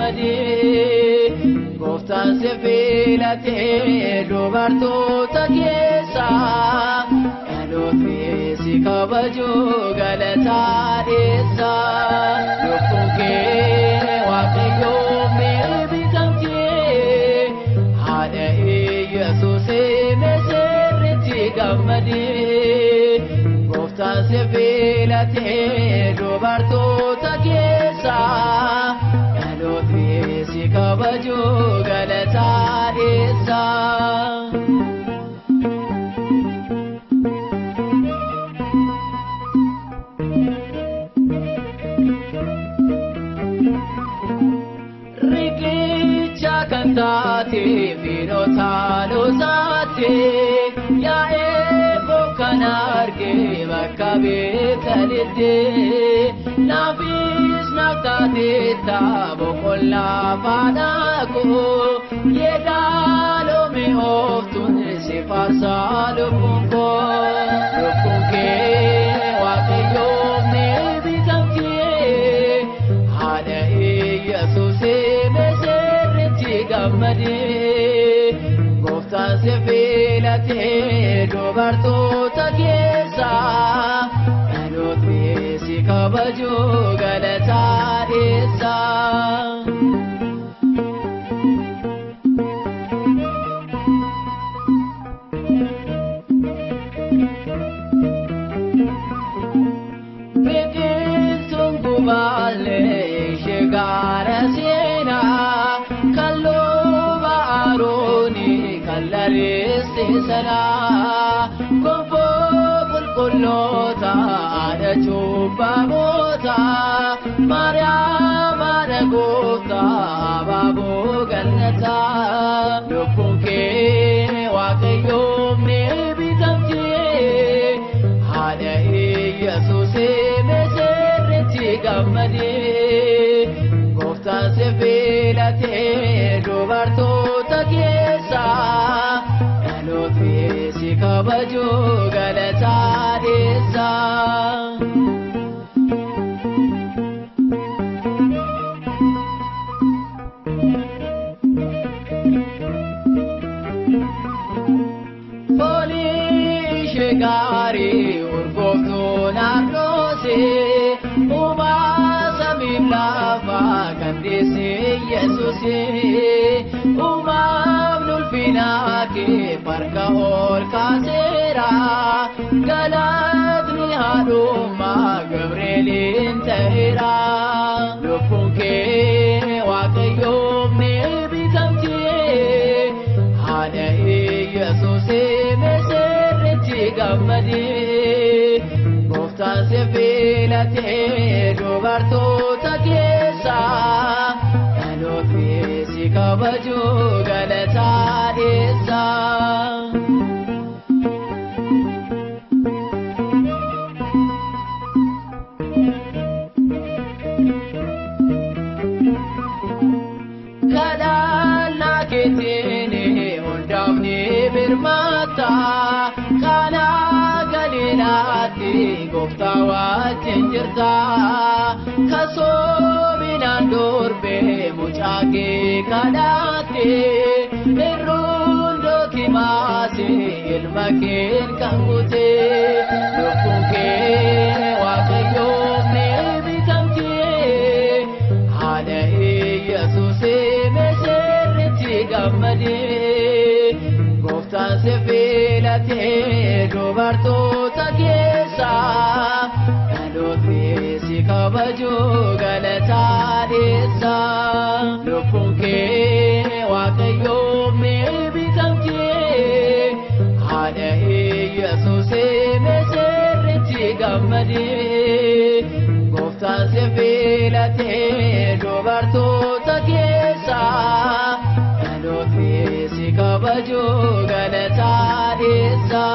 gammadee gooftaan si filatee dubartoota keessaa dhalootni si kabajuu galataa dhiyeessa lubbuun kee waaqayyoon beekamtee haadha Yesuusii meesirritti gammadee gooftaan si filatee dubartoota keessaa dhalootni si kabajuu galataa dhiyeessa. Riqicha kan taate firoota loosaate yaa'ee bokkaan argee bakka beekanitti naafis naaftaate taaboo qollaa faadhaakoo yeedaalome ooftuun si faarsaa lubbuun kee waaqayyoon beekamtee haadha Yesuusii meesirritti gammadee gooftaan si filatee dubartoota keessaa dhalootni si kabajuu galataa dhiyeessa. Biqiltuun gubaallee ishee gaara seenaa kalloo ba'aarooni kan laleessee sanaa gonfoo qulqulloota haadha cubbamoota Maariyaam haadha gooftaa abaaboo gannataa lubbuun kee waaqayyoon beekamtee haadha Yesuusii meesirritti gammadee gooftaan si filatee dubartoota keessaa dhalootni si kabajuu galataa dhiyeessa. Foolii ishee gaarii urgooftuu naannoosee uumaa samiif lafaa kan deessee Yesuusii uumaaf ulfinaa kee harka ol kaaseera galatni haadhummaa Gabri'eeliin ta'eera lubbuun kee waaqayyoon beekamtee haadha Yesuusii meesirritti gammadee gooftaan si filatee dubartoota keessaa dhalootni si kabajuu galataa dhiyeessa. Kadhannaa keetiin hundaafni birmata kana galilaatti gooftaa wajjin jirta kasoobinaan doorbee mucaa kee kadhattee irruun dookimaasee ilma keen kan guutee lubbuun kee waaqayyoon beekamtee haadha Yesuusii meesirritti gammadee gooftaan si filatee dubartoota keessaa dhalootni si kabajuu galataa dhiyeessa lubbuun kee waaqayyoon beekamtee haadha Yesuusii meesirritti gammadee gooftaan si filatee dubartoota keessaa dhalootni si kabajuu galataa dhiyeessa.